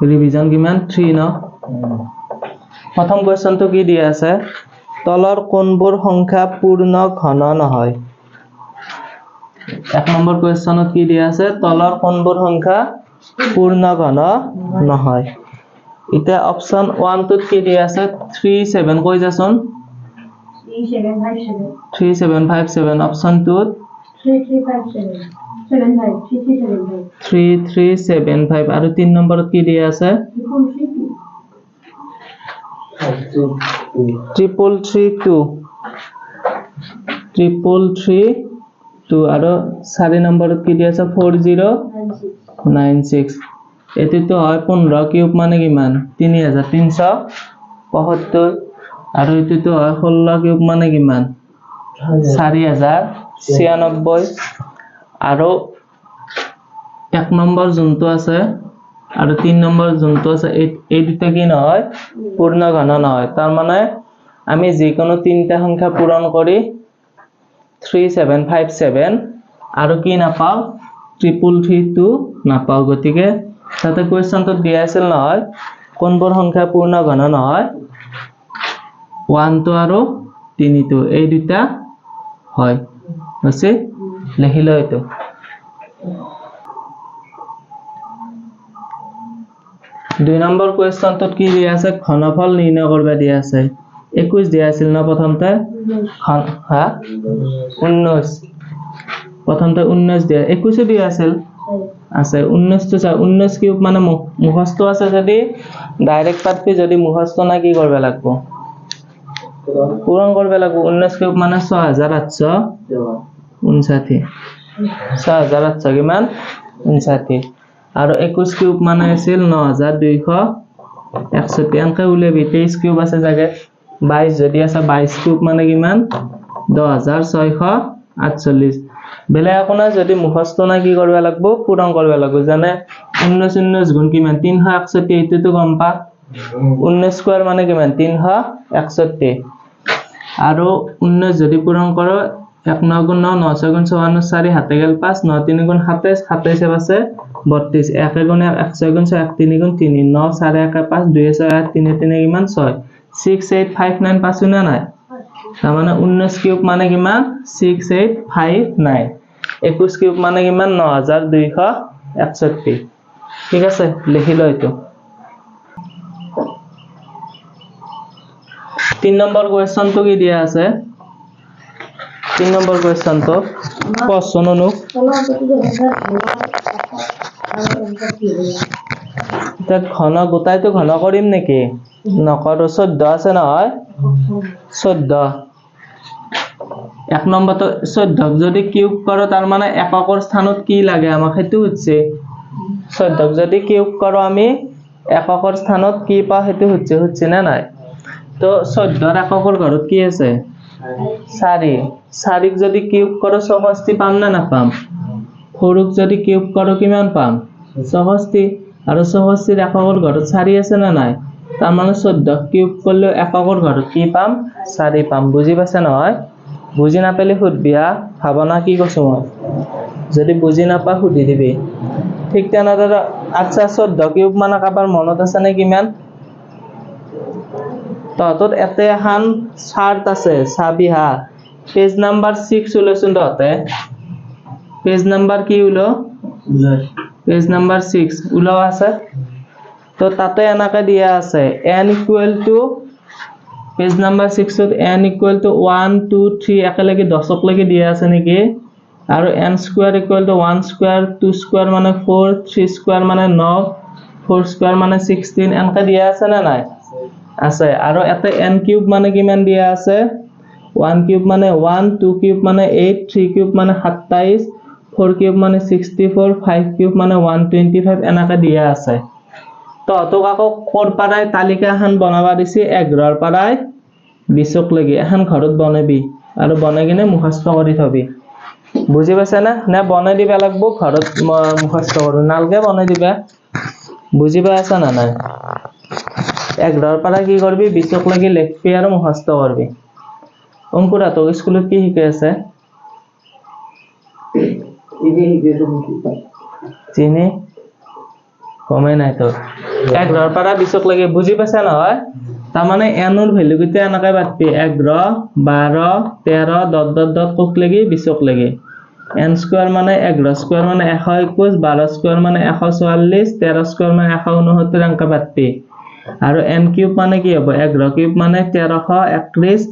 revision কিমান 3 ন প্ৰথম কোৱেশ্চনটো কি দিয়া আছে তলৰ কোনবোৰ সংখ্যা পূৰ্ণ ঘন নহয় এক নম্বৰ কোৱেশ্চনত কি দিয়া আছে তলৰ কোনবোৰ সংখ্যা পূৰ্ণ ঘন নহয় এটা অপচন 1 টোত কি দিয়া আছে 37 কৈ যাচোন 3757 অপচন 2 3375 আৰু 3 নম্বৰত কি দিয়া আছে 3332 আৰু 4 নম্বৰত কি দিয়া আছে 4096 এটিতো হয় 15 কিউব মানে কিমান 3375 আৰু এটিতো হয় 16 কিউব মানে কিমান 4096 আৰু 1 নম্বৰ যোনটো আছে আৰু 3 নম্বৰ যোনটো আছে এই দুটা কি নহয় পূৰ্ণ ঘন নহয় তাৰ মানে আমি যিকোনো তিনটা সংখ্যা পূৰণ কৰি 3757 আৰু কি নাপাও 3332 নাপাও গতিকে তাতে কোৱেশ্চনটো দিয়া আছিল নহয় কোনবোৰ সংখ্যা পূৰ্ণ ঘন নহয় 1 টো আৰু 3 টো এই দুটা হয় আছে লিখিলো এটো 2 নম্বৰ কোৱেশ্চনটোত কি দিয়া আছে ঘনফল নিৰ্ণয় কৰিব দিয়া আছে 21 দিয়া আছিল না প্ৰথমতে হা 19 প্ৰথমতে 19 দিয়া 21 দিয়া আছিল আছে 19 টো 19 কিউব মানে মুখস্থ আছে যদি ডাইৰেক্ট পাতকে যদি মুখস্থ না কি কৰিব লাগিব পূৰণ কৰিব লাগিব 19 কিউব মানে 6859 6800 কিমান 59 আৰু 21 কিউব মানে আছিল 9261 অংকে উলিয়াবি 23 কিউব আছে জাগে 22 যদি আছে 22 কিউব মানে কিমান 10648 বেলে আকনা যদি মুখস্থ না কি কৰিব লাগিব পূৰণ কৰিব লাগিব জানে 19 19 গুণ কিমান 361 এইটো গম পা 19 স্কয়াৰ মানে কিমান 361 আৰু 19 যদি পূৰণ কৰ 1 9 গুণ 9 9 6 গুণ 54 4 হাতে গেল 5 9 3 গুণ 27 27 আছে 32 1 গুণ 1 6 গুণ 6 3 গুণ 3 9 4 1 5 2 6 8 3 3 কিমান 6 6859 পাছো না নাই তাৰ মানে 19 কিউব মানে কিমান 6859 21 কিউব মানে কিমান 9261 ঠিক আছে লিখি ল এটো 3 নম্বৰ কোৱেশ্চনটো কি দিয়া আছে 3 নম্বৰ কোৱেশ্চনটো কোৱেশ্চন অনু তাত ঘন গোটাইটো ঘন কৰিম নেকি নকৰো 14 আছে নহয় 14 এক নম্বৰটো 14 যদি কিউব কৰো তাৰ মানে এককৰ স্থানত কি লাগে আমাক হেতু হচ্ছে 14 যদি কিউব কৰো আমি এককৰ স্থানত কি পা হেতু হচ্ছে না নাই তো 14 এককৰ ঘৰত কি আছে 4 4ক যদি কিউব করো 64 পাম না নাপাম 4ক যদি কিউব করো কিমান পাম 64 আৰু 64 এককৰ ঘৰত 4 আছে না নাই তাৰ মানে 14 কিউব কৰলে এককৰ ঘৰত কি পাম 4 পাম বুজি পাছে নহয় বুজি না পেলে খুদবিয়া ভাবনা কি কৈছো মই যদি বুজি না পা খুদি দিবি ঠিক তেনাদৰে আচ্ছা 14 কিউব মানে কাবাৰ মনত আছে নে কিমান তহঁতৰ এতে এখন চাৰ্ট আছে চাবি হা পেজ নাম্বার 6 উলাইছোন তহঁতে পেজ নাম্বার কি উলো পেজ নাম্বার 6 উলাও আছে তো তাতে এনাকে দিয়া আছে n equal to page number 6 to n equal to 1 2 3 একেলগে 10ক লাগি দিয়া আছে নেকি আৰু n square equal to 1 square 2 square মানে 4 3 square মানে 9 4 square মানে 16 এনেকা দিয়া আছে না নাই আছে আৰু এতে n cube মানে কিমান দিয়া আছে 1 cube মানে 1 2 cube মানে 8 3 cube মানে 27 4 cube মানে 64 5 cube মানে 125 এনেকা দিয়া আছে তো তোক আকৌ কোৰ পাৰাই তালিকা এখন বনাবা দিছি 11 পাৰাই 20ক লাগি এখন ঘৰত বনাবি আৰু বনাই কিনে মুখস্থ কৰি থবি বুজি পাইছা না বনাই দিবা লাগব ঘৰত মুখস্থ কৰো নালগে বনাই দিবা বুজি পাইছা না নাই 11 পাৰাই কি কৰবি 20ক লাগি লিখবি আৰু মুখস্থ কৰবি অংকুৰা তো স্কুলত কি শিকাই আছে চিনি কমে নাই তো 11 পৰা 20 লৈকে বুজি পাইছা নহয় তাৰমানে n ৰ ভ্যালু কিটা এনেকৈ পাতবি 11 12 13 ডট ডট ডট কোক লাগি 20 লাগি n স্কয়ার মানে 11 স্কয়ার মানে 121 12 স্কয়ার মানে 144 13 স্কয়ার মানে 169 অঙ্ক পাতবি আৰু n কিউব মানে কি হ'ব 11 কিউব মানে 1331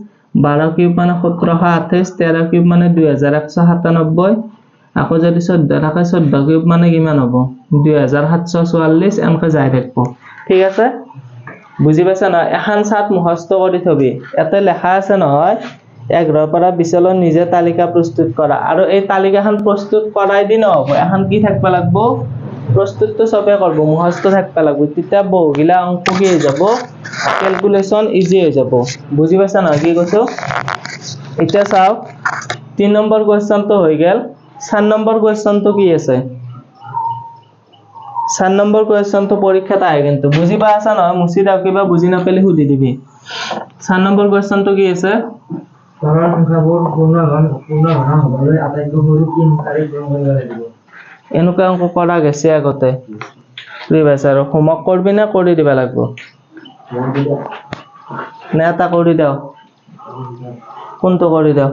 12 কিউব মানে 1728 13 কিউব মানে 2197 আকৌ যদি 14 থাকে 14 কিউব মানে কিমান হ'ব 2744 এনেকৈ যাই থাকিব ঠিক আছে বুজি পাইছা না এখন চাৰ্ট মুখস্থ কৰি থবি এতে লেখা আছে নহয় 11 পৰা 20 লৈ নিজে তালিকা প্ৰস্তুত কৰা আৰু এই তালিকাখন প্ৰস্তুত কৰাই দি নহব এখন কি থাকবা লাগব প্ৰস্তুতটো সবে করব মুখস্থ থাকবা লাগব তেতিয়া বহুগিলা অঙ্ক কি হৈ যাব ক্যালকুলেশন ইজি হৈ যাব বুজি পাইছা না কি কৈছো এতিয়া চাও 3 নম্বৰ কোৱেশ্চন তো হৈ গেল 4 নম্বৰ কোৱেশ্চন তো কি আছে 4 নম্বৰ কোৱেশ্চন তো পৰীক্ষাত আহে কিন্তু বুজি পাই আছা নহয় মুছি দাও কিবা বুজি নাপালে সুধি দিবি 4 নম্বৰ কোৱেশ্চন তো কি আছে তলৰ সংখ্যাবোৰ পূৰ্ণ ঘন হ'বলৈ আটাইতকৈ সৰু কি সংখ্যাৰে পূৰণ কৰিব লাগিব এনেকুৱা অঙ্ক কৰা গেছে আগতে বুজি পাইছা আৰু হোমৱৰ্ক কৰবি না কৰি দিবা লাগব নে এটা কৰি দাও কোনটো কৰি দাও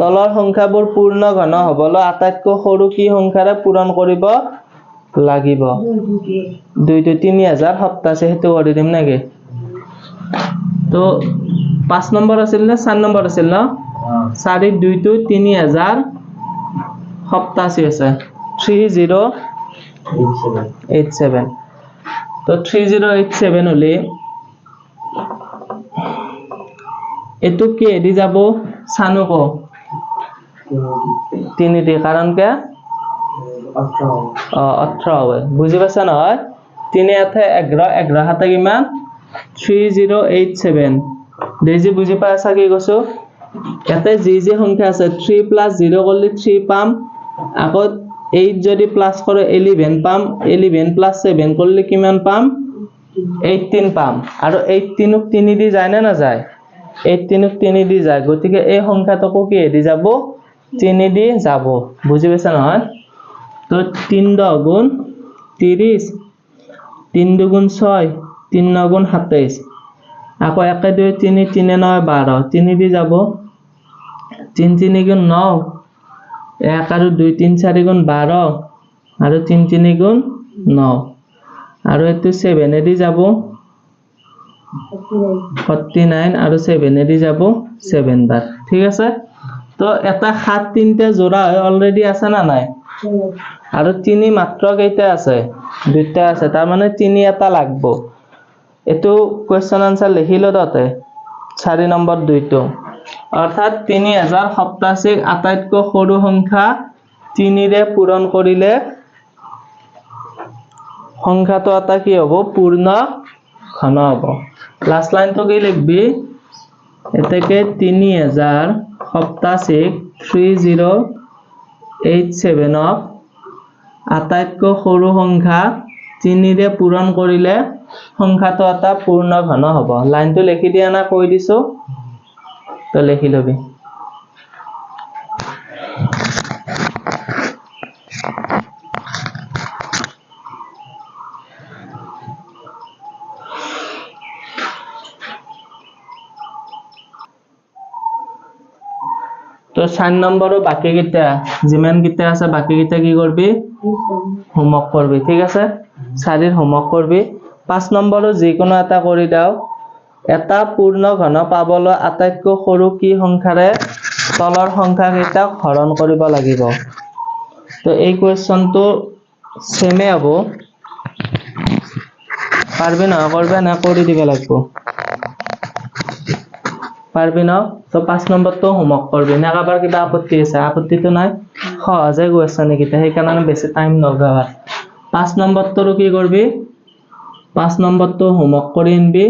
তলৰ সংখ্যাবোৰ পূৰ্ণ ঘন হ'বলৈ আটাইতকৈ সৰু কি সংখ্যাৰে পূৰণ কৰিব লাগিব 2 to 3000 সপ্তাহ আছে হেতু কৰি দিম নেকি তো 5 নম্বৰ আছিল না 4 নম্বৰ আছিল না 4 2 to 3000 সপ্তাহ আছে 3087 তো 3087 হলে এটো কে দি যাব সানু কো 3 দি কাৰণ কে 18 হয় বুজি পাইছা নহয় 3 আছে 11 11 হাতে কিমান 3087 দেজি বুজি পাইছা কি কৈছো এতে যি সংখ্যা আছে 3 plus 0 করলে 3 পাম আকৌ 8 যদি প্লাস করে 11 পাম 11 plus 7 করলে কিমান পাম 18 পাম আৰু 18 ক 3 দি যায় না যায় 18 ক 3 দি যায় গতিকে এই সংখ্যাটো কি দি যাব 3 দি যাব বুজি পাইছা নহয় তো 3 10 গুণ 30 3 2 গুণ 6 3 9 গুণ 27 আকৌ 1 2 3 3 9 12 3 দি যাব 3 3 গুণ 9 1 আৰু 2 3 4 গুণ 12 আৰু 3 3 গুণ 9 আৰু এটো 7 দি যাব 49 আৰু 7 দি যাব 7 বার ঠিক আছে তো এটা 7 তিনটা জোড়া হয় অলরেডি আছে না নাই আৰু 3 মাত্ৰ কেইটা আছে দুটা আছে তাৰ মানে 3 এটা লাগবো এটো কোৱেশ্চন আনসাৰ লিখিলো তাতে 4 নম্বৰ 2 টো অৰ্থাৎ 3000 সপ্তাহিক আটাইতকৈ সৰু সংখ্যা 3 ৰে পূৰণ কৰিলে সংখ্যাটো এটা কি হ'ব পূৰ্ণ ঘন হ'ব লাস্ট লাইনটো কি লিখবি এতেকে 3000 সপ্তাহিক 3087 ক আটাইতকৈ সৰু সংখ্যা 3 ৰে পূৰণ কৰিলে সংখ্যাটো এটা পূৰ্ণ ঘন হ'ব লাইনটো লিখি দিয়া না কৈ দিছো তো লিখি লবি তো 4 নম্বৰৰ বাকি কিটা যিমান কিটা আছে বাকি কিটা কি কৰবি হোমৱৰ্ক কৰবি ঠিক আছে 4 এৰ হোমৱৰ্ক কৰবি 5 নম্বৰৰ যিকোনো এটা কৰি দাও এটা পূৰ্ণ ঘন পাবলৈ আটাইতকৈ সৰু কি সংখ্যাৰে তলৰ সংখ্যা কেইটাক হৰণ কৰিব লাগিব তো এই কোৱেশ্চনটো সেমে হ'ব পাৰবি না কৰবে না কৰি দিব লাগিব পাৰবি না তো 5 নম্বৰ তো হোমৱৰ্ক কৰবি না কাবাৰ কিবা আপত্তি আছে আপত্তি তো নাই সহজে কোৱেশ্চন কিটা সেই কাৰণে বেছি টাইম নলগাবা 5 নম্বৰ তো কি কৰবি 5 নম্বৰ তো হোমৱৰ্ক কৰি আনবি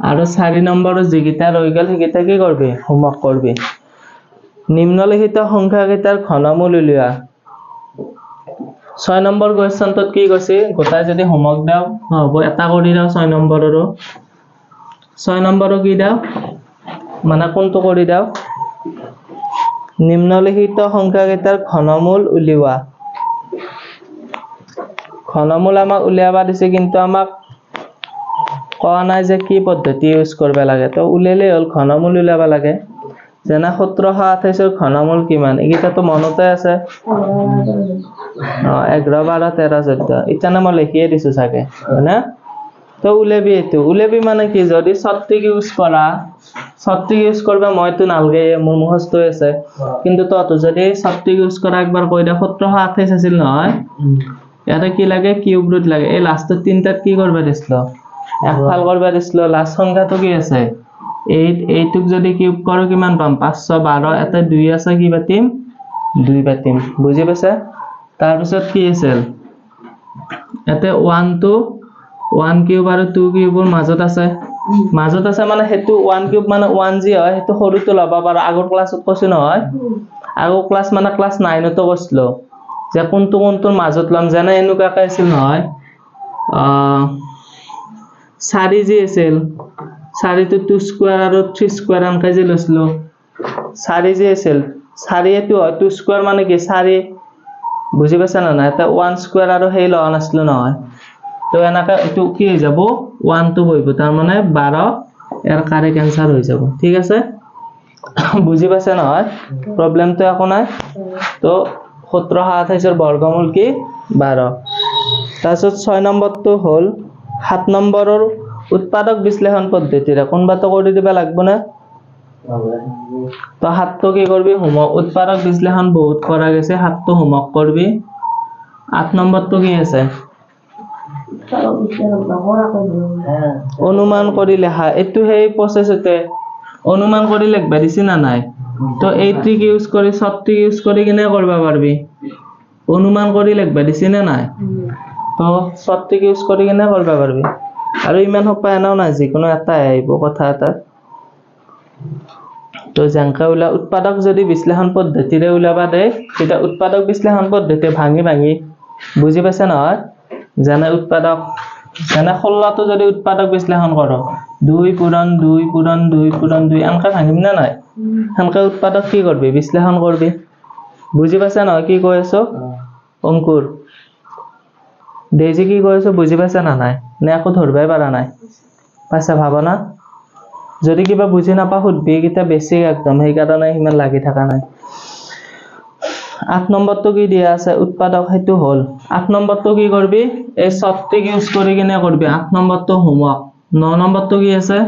আৰু 4 নম্বৰৰ যিকিটা ৰৈ গেল সেইকিটা কি কৰবি হোমৱৰ্ক কৰবি নিম্নলিখিত সংখ্যা কেইটাৰ ঘনমূল উলিওৱা 6 নম্বৰ কোৱেশ্চনটোত কি কৈছে গোটাই যদি হোমৱৰ্ক দাও হ'ব এটা কৰি দাও 6 নম্বৰৰো 6 নম্বৰো কি দাও মানে কোনটো কৰি দাও নিম্নলিখিত সংখ্যা কেইটাৰ ঘনমূল উলিওৱা ঘনমূল আমাক উলিয়াব দিছে কিন্তু আমাক কোৱা নাই যে কি পদ্ধতি ইউজ কৰিব লাগে তো উলিয়ালে হ'ল ঘনমূল উলিয়াব লাগে যেনে 1728 ৰ ঘনমূল কিমান এইকেইটাতো মনতে আছে 11 12 13 14 ইটানে মই লিখিয়ে দিছো চাগে হয়নে তো উলিয়াবি এইটো উলিয়াবি মানে কি যদি ছত্ৰিক ইউজ কৰা ছত্ৰিক ইউজ কৰবা মইতো নালগে মোৰ মুখস্থ আছে কিন্তু ততো যদি ছত্ৰিক ইউজ কৰা একবাৰ কৈ দে 1728 আছিল নহয় ইয়াতে কি লাগে কিউব ৰুট লাগে এই লাষ্টৰ তিনটাত কি কৰবা দিছিল একফাল কৰবা দিছিল লাষ্ট সংখ্যাটো কি আছে 8 এইটুক যদি কিউব কৰো কিমান পাম 512 এটা 2 আছে কি পাতিম 2 পাতিম বুজি পাইছা তাৰ পিছত কি আছিল এতে 1 to 1 কিউব আৰু 2 কিউবৰ মাজত আছে মানে হেতু 1 কিউব মানে 1 জি হয় হেতু সৰুটো লবা পাৰা আগৰ ক্লাছত কৈছো নহয় আগৰ ক্লাছ মানে ক্লাছ 9 তো কৈছিলো যে কোনটোৰ মাজত লম জানা এনেকুৱাকে আছিল নহয় 4 জি আছিল 4 to 2 স্কয়াৰ আৰু 3 স্কয়াৰ আনকে যে লৈছিলো 4 জি আছিল 4 এটো হয় 2 স্কয়াৰ মানে কি 4 বুজি পাইছা না এটা 1 স্কয়াৰ আৰু হেই লৱা নাছলো নহয় তো এনাকা এটো কি হৈ যাব 1 to বইব তার মানে 12 এর কারেক্ট आंसर হৈ যাব ঠিক আছে বুজি পাইছা নহয় প্রবলেম তো এখন নাই তো 1728 এর বর্গমূল কি 12 তারপর 6 নম্বরটো হল 7 নম্বৰৰ উৎপাদক বিশ্লেষণ পদ্ধতিৰে কোনবা তো কৰি দিবা লাগবো না তো 7 তো কি কৰবি হোমৱৰ্ক উৎপাদক বিশ্লেষণ বহুত কৰা গেছে 7 তো হোমৱৰ্ক কৰবি 8 নম্বৰ তো কি আছে অনুমান কৰি লেখা এটো হেই প্ৰসেসতে অনুমান কৰি লিখবা দিছি না নাই তো এই ট্ৰিক ইউজ কৰি ছত্ৰিক ইউজ কৰি কিনে কৰবা পাৰবি অনুমান কৰি লিখবা দিছি না নাই তো ছত্ৰিক ইউজ কৰি কিনে কৰবা পাৰবি আৰু ইমান হক পায়নাও না যিকোনো এটা আইব কথা এটা তো জাংকা উলা উৎপাদক যদি বিশ্লেষণ পদ্ধতিৰে উলাবা দে এটা উৎপাদক বিশ্লেষণ পদ্ধতি ভাঙি ভাঙি বুজি পাইছা নহয় জানা উৎপাদক জানা 16 তো যদি উৎপাদক বিশ্লেষণ করো 2 পূরণ 2 পূরণ 2 পূরণ 2 আনকা ভাঙিম না নাই আনকা উৎপাদক কি করবি বিশ্লেষণ করবি বুজি পাইছা না কি কই আছো অঙ্কুর দেজি কি কই আছো বুজি পাইছা না নাই নে আকো ধরবাই পারা নাই পাইছা ভাবনা যদি কিবা বুজি না পা খুদবি কিটা বেছি একদম সেই কারণে হিমান লাগি থাকা নাই 8 নম্বৰ তো কি দিয়া আছে উৎপাদক হেতু হল 8 নম্বৰ তো কি কৰবি এই ছত্ৰিক ইউজ কৰি কিনে কৰবি 8 নম্বৰ তো হোমৱৰ্ক 9 নম্বৰ তো কি আছে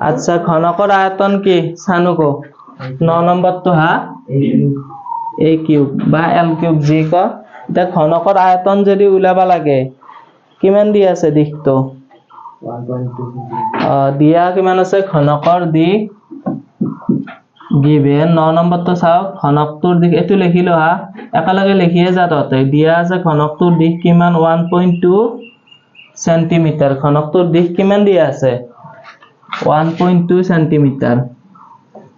আচ্ছা ঘনকৰ আয়তন কি সানুকো 9 নম্বৰ তো হা a কিউব বা l কিউব জি ক এটা ঘনকৰ আয়তন যদি উলাবা লাগে কিমান দিয়া আছে দিখটো 1.2 দিয়া কিমান আছে ঘনকৰ দিক given 9 নম্বৰ তো চাও ঘনকটোৰ দিক এটো লিখিলো হা একালগে লিখিয়ে যা ততে দিয়া আছে ঘনকটোৰ দিক কিমান 1.2 সেন্টিমিটাৰ ঘনকটোৰ দিক কিমান দিয়া আছে 1.2 সেন্টিমিটাৰ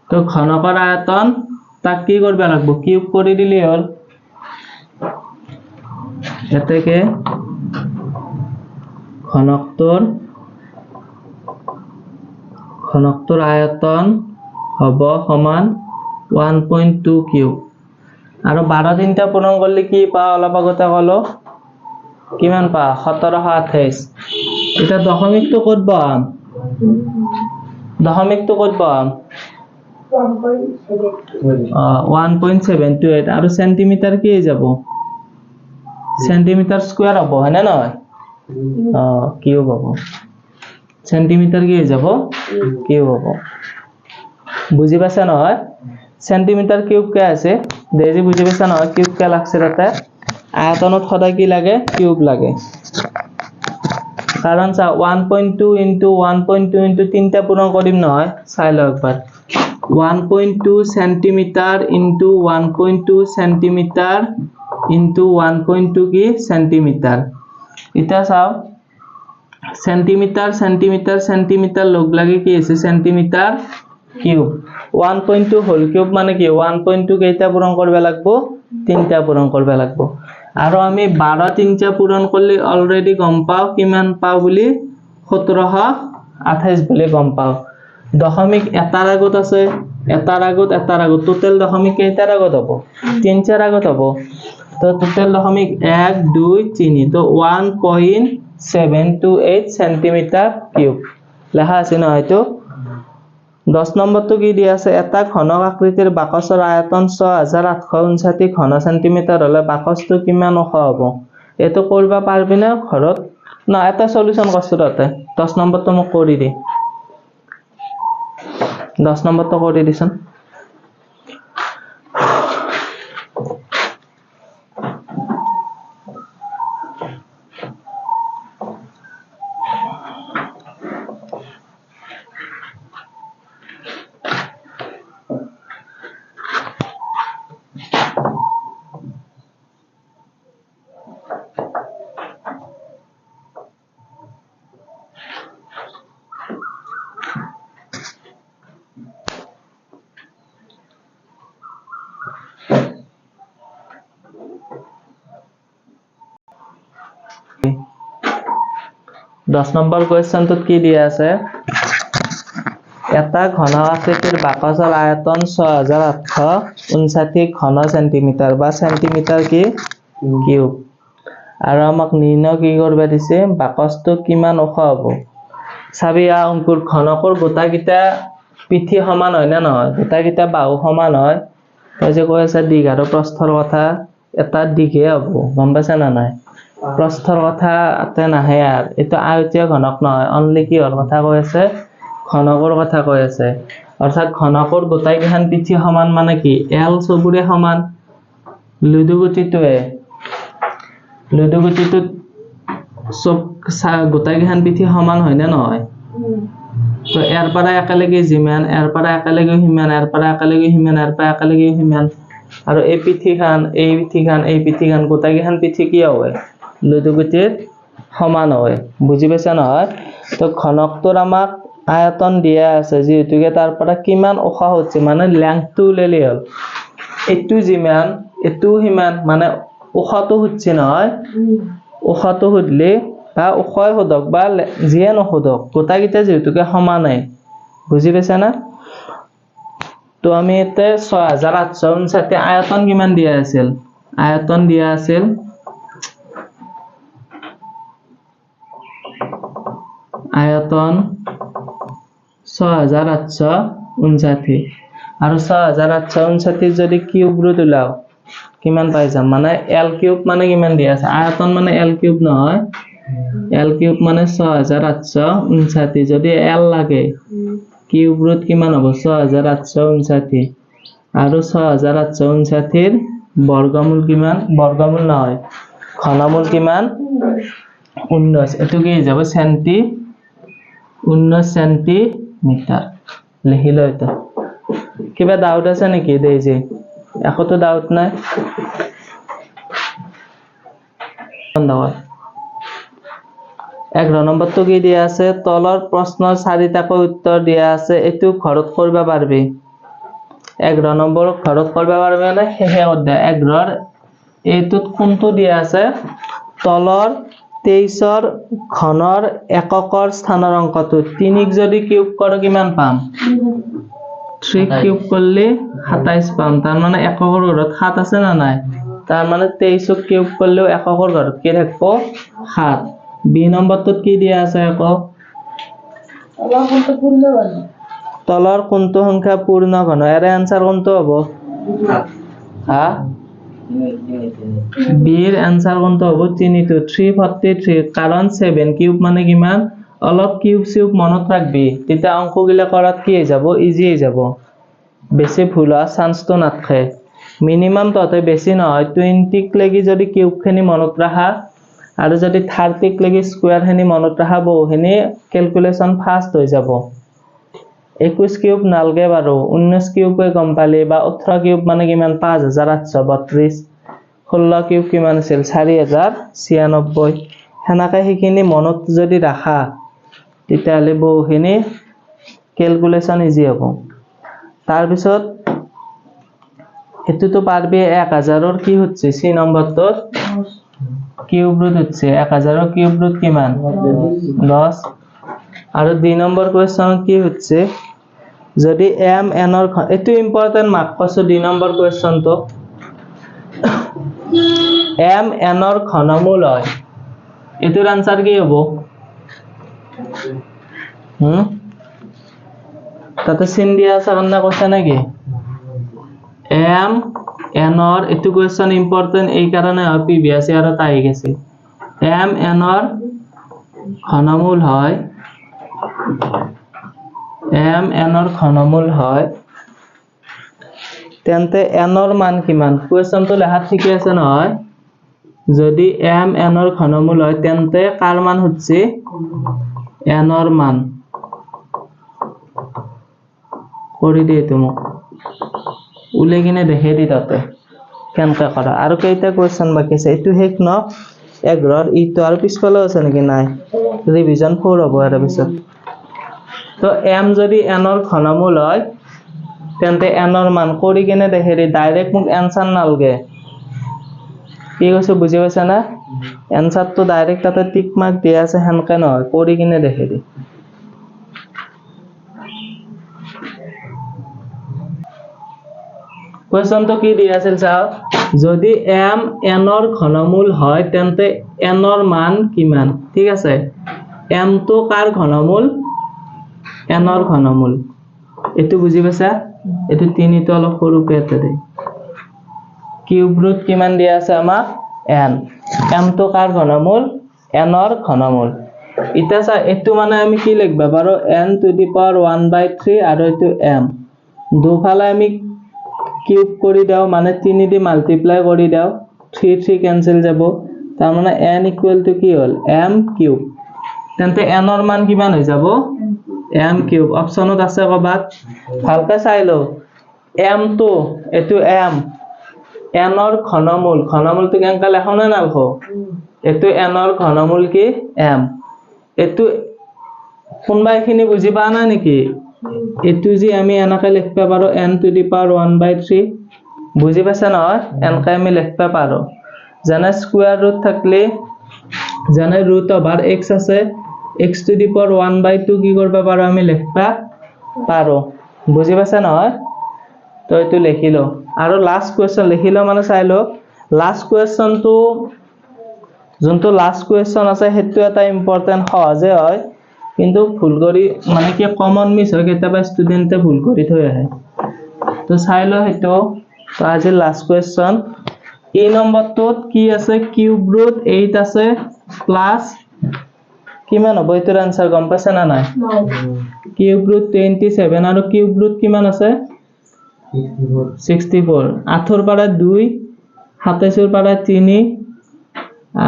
তো ঘনকৰ আয়তন তাক কি কৰবা লাগবো কিউব কৰি দিলি হল এতেকে ঘনকটোৰ আয়তন হব সমান 1.2 কিউব আৰু 12 তিনটা পূৰণ করলে কি পা অলপ আগতে কলো কিমান পা 1728 এটা দশমিক তো কত পাম 1.728 আৰু সেন্টিমিটার কি যাব সেন্টিমিটার স্কয়ার হবো হয় না নয় কিউব হবো সেন্টিমিটার কি যাব কিউব হবো বুজি পাইছা নহয় সেন্টিমিটার কিউব কে আছে দেজি বুজি পাইছা নহয় কিউব কে লাগছে তাতে আয়তনত সদায় কি লাগে কিউব লাগে কাৰণ চা 1.2 into 1.2 into তিনটা পূৰণ কৰিম নহয় চাই লও একবাৰ 1.2 সেন্টিমিটার into 1.2 সেন্টিমিটার into 1.2 কি সেন্টিমিটার এটা চাও সেন্টিমিটার লগ লাগি কি আছে সেন্টিমিটার কিউব 1.2 হোল কিউব মানে কি 1.2 কেইটা পূরণ করবে লাগবো তিনটা পূরণ করবে লাগবো আৰু আমি 12 তিনটা পূরণ করলে অলরেডি গম পাও কিমান পাও বুলি 1728 বুলি গম পাও দশমিক এটাৰ আগত আছে এটাৰ আগত টোটাল দশমিক কেইটাৰ আগত হ'ব তিনটাৰ আগত হ'ব তো টোটাল দশমিক 1 2 3 তো 1.728 সেন্টিমিটার কিউব লেখা আছে নহয় তো 10 নম্বৰটো কি দিয়া আছে এটা ঘনক আকৃতিৰ বাকচৰ আয়তন 6859 ঘন সেন্টিমিটাৰ হলে বাকচটো কিমান ওখ হ'ব এটো কৰিব পাৰবি না ঘৰত না এটা সলিউশন কৰছ তাতে 10 নম্বৰটো মোক কৰি দি 10 নম্বৰটো কৰি দিছন দশ নম্বৰ কুৱেশ্যনটোত কি দিয়া আছে এটা ঘন আকৃতিৰ বাকচৰ আয়তন 6859 ঘন সেন্টিমিটাৰ বা সেন্টিমিটাৰ কি কিউব আৰু আমাক নিৰ্ণয় কি কৰিব দিছে বাকচটো কিমান ওখ হ'ব চাবি অংকুৰ ঘনকৰ গোটাকিটা পিঠি সমান হয় না নহয় গোটাকিটা বাহু সমান হয় তই যে কৈ আছে দীঘ আৰু প্ৰস্থৰ কথা এটা দীঘে হ'ব গম পাইছা না নাই প্ৰস্থৰ কথা আতে নাহে আর এটো আয়তীয় ঘনক নহয় অনলি কি হল কথা কৈ আছে ঘনকৰ কথা কৈ আছে অৰ্থাৎ ঘনকৰ গোটাই কিখান পিঠি সমান মানে কি এল সবুৰে সমান লুডুগুটিটোৱে সব গোটাই কিখান পিঠি সমান হয় না নহয় তো এৰ পৰা একেলগে জিমান এৰ পৰা একেলগে হিমান এৰ পৰা একেলগে হিমান এৰ পৰা একেলগে হিমান আৰু এই পিঠিখান গোটাই কিখান পিঠি কি হয় লুডুগুটিৰ সমান হয় বুজি পাইছা নহয় তো ঘনকটোৰ আমাক আয়তন দিয়া আছে যেহেতুকে তাৰ পৰা কিমান ওখ হচ্ছে মানে লেংথটো উলালি হল এটু জিমান এটু হিমান মানে ওখটো হচ্ছে নহয় ওখটো হদলে বা ওখই হদক বা জিয়ে নহদক গোটাকিটা যেহেতুকে সমানে বুজি পাইছা না তো আমি এতে 6859 আয়তন কিমান দিয়া আছিল আয়তন দিয়া আছিল আয়তন 6859 আৰু 6859 যদি কিউব ৰুট উলাও কিমান পাই যাম মানে এল কিউব মানে কিমান দিয়া আছে আয়তন মানে এল কিউব নহয় এল কিউব মানে 6859 যদি এল লাগে কিউব ৰুট কিমান হ'ব 6859 আৰু 6859 বৰ্গমূল কিমান বৰ্গমূল নহয় ঘনমূল কিমান 19 এটো কি যাব সেন্টি 19 সেন্টিমিটার লিখি লো এটা কিবা ডাউট আছে নেকি দেই যে একোতো ডাউট নাই ধন্যবাদ 11 নম্বৰটো কি দিয়া আছে তলৰ প্ৰশ্নৰ 4টাকৈ উত্তৰ দিয়া আছে এটো ঘৰত কৰিব পাৰবি 11 নম্বৰ ঘৰত কৰিব পাৰবি মানে হেহে অধ্যায় 11 এটোত কোনটো দিয়া আছে তলৰ 23 ঘনৰ এককৰ স্থানৰ অংকটো 3 যদি কিউব কৰ কিমান পাম 3 কিউব কৰলে 27 পাম তাৰ মানে এককৰ ঘৰত 7 আছে না নাই তাৰ মানে 23 কিউব কৰলেও এককৰ ঘৰত কি থাকবো 7 বি নম্বৰটোত কি দিয়া আছে আকৌ তলৰ কোনটো সংখ্যা পূৰ্ণ ঘন এৰ आंसर কোনটো হ'ব হা বিৰ आंसर কোনটো হ'ব 343 কাৰণ 7 কিউব মানে কিমান অলপ কিউব সিউব মনত ৰাখবি তেতিয়া অংকগিলা কৰাত কি হৈ যাব ইজি হৈ যাব বেছি ভুল হোৱাৰ চান্সটো নাথাকে মিনিমাম ততে বেছি নহয় 20 লাগি যদি কিউব খিনি মনত ৰাখা আৰু যদি 30 লাগি স্কয়াৰ খিনি মনত ৰাখা বহুখিনি ক্যালকুলেশন ফাস্ট হৈ যাব 21 কিউব নালগে বাৰু 19 কিউবে গম পালি বা 18 কিউব মানে কিমান 5832 16 কিউব কিমান আছিল 4096 হেনাকে হিখিনি মনত যদি ৰাখা তেতিয়ালে বহুখিনি ক্যালকুলেশন ইজি হ'ব তাৰ পিছত এতুতো পারবি 1000 এর কি হচ্ছে সি নম্বরটো কিউব রুট হচ্ছে 1000 এর কিউব রুট কিমান 10 আর 2 নম্বর কোয়েশ্চন কি হচ্ছে যদি m n এর এটো ইম্পর্টেন্ট মার্ক পাছো 2 নম্বর কোয়েশ্চন তো m n ৰ ঘনমূল হয় এটোৰ আনসাৰ কি হ'ব তাতে চিন দিয়া আছে কাৰণে কৈছে নাকি m n ৰ এটো কোৱেশ্চন ইম্পৰ্টেন্ট এই কাৰণে হয় প্ৰিভিয়াস ইয়াৰত আহি গৈছে m n ৰ ঘনমূল হয় m n ৰ ঘনমূল হয় তেন্তে n ৰ মান কিমান কোৱেশ্চনটো লেখা ঠিকে আছে নহয় যদি m n ৰ ঘনমূল হয় তেন্তে কাৰ মান হচ্ছে n ৰ মান কৰি দিয়ে তুমি উলাই কিনে দেখে দি তাতে কেনকা কৰা আৰু কেইটা কোৱেশ্চন বাকি আছে এটো হেক ন 11 ইটো আৰু পিছফালে আছে নেকি নাই ৰিভিজন 4 হ'ব আৰু পিছত তো m যদি n ৰ ঘনমূল হয় তেন্তে n ৰ মান কৰি কিনে দেখে দি ডাইৰেক্ট মোক আনসাৰ নালগে কি কৈছো বুজি পাইছা না আনসাৰ তো ডাইৰেক্ট তাতে টিক মাৰ্ক দিয়া আছে হেনকে নহয় কৰি কিনে দেখে দি কোৱেশ্চন তো কি দিয়া আছিল চাও যদি m n ৰ ঘনমূল হয় তেন্তে n ৰ মান কিমান ঠিক আছে m তো কাৰ ঘনমূল n ৰ ঘনমূল এটো বুজি পাইছা এটো 3 তো অলপ সৰুকে আছে দে কিউব ৰুট কিমান দিয়া আছে আমাক n m তো কাৰ ঘনমূল n ৰ ঘনমূল ইটা চা এটো মানে আমি কি লিখবা পাৰো n টু দি পাৱাৰ 1/3 আৰু এটো m দুফালে আমি কিউব কৰি দাও মানে 3 দি মাল্টিপ্লাই কৰি দাও 3 3 ক্যান্সেল যাব তাৰ মানে n ইকুয়াল টু কি হল m কিউব তেন্তে n ৰ মান কিমান হৈ যাব m কিউব অপচনত আছে কবাত ভালকে চাই লো m তো এটো m n ৰ ঘনমূলটো কেনকা লেখনে নালখো এটো n ৰ ঘনমূল কি m এটো কোনবা এখিনি বুজি পা না নেকি এটো যি আমি এনেকা লিখবা পাৰো n টু দি পাৱাৰ 1/3 বুজি পাইছা নহয় এনেকা আমি লিখবা পাৰো জানা স্কয়াৰ ৰুট থাকলে জানা ৰুট ওভাৰ x আছে x টু দি পাৱাৰ 1/2 কি কৰবা পাৰো আমি লিখবা পাৰো বুজি পাইছা নহয় তো এটো লিখিলো আৰু লাস্ট কোৱেশ্চন লিখিলো মানে চাইলো লাস্ট কোৱেশ্চন তো যোনটো লাস্ট কোৱেশ্চন আছে হেতু এটা ইম্পৰ্টেন্ট সহজে হয় কিন্তু ভুল কৰি মানে কি কমন মিস হয় কেতিয়াবা ষ্টুডেন্টে ভুল কৰি থৈ আহে তো চাইলো হেতু তো আজি লাস্ট কোৱেশ্চন এই নম্বৰটোত কি আছে কিউব ৰুট 8 আছে প্লাস কিমান হ'ব এটোৰ আনসাৰ গম পাইছা না নাই কিউব ৰুট 27 আৰু কিউব ৰুট কিমান আছে 64 8 পৰা 2 27 পৰা 3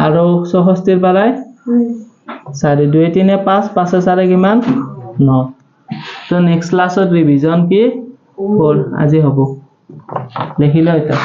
আৰু 64 পৰা 4 2 3 5 5 4 কিমান 9 তো নেক্সট ক্লাসত ৰিভিজন কি 4 আজি হ'ব দেখিলা এটা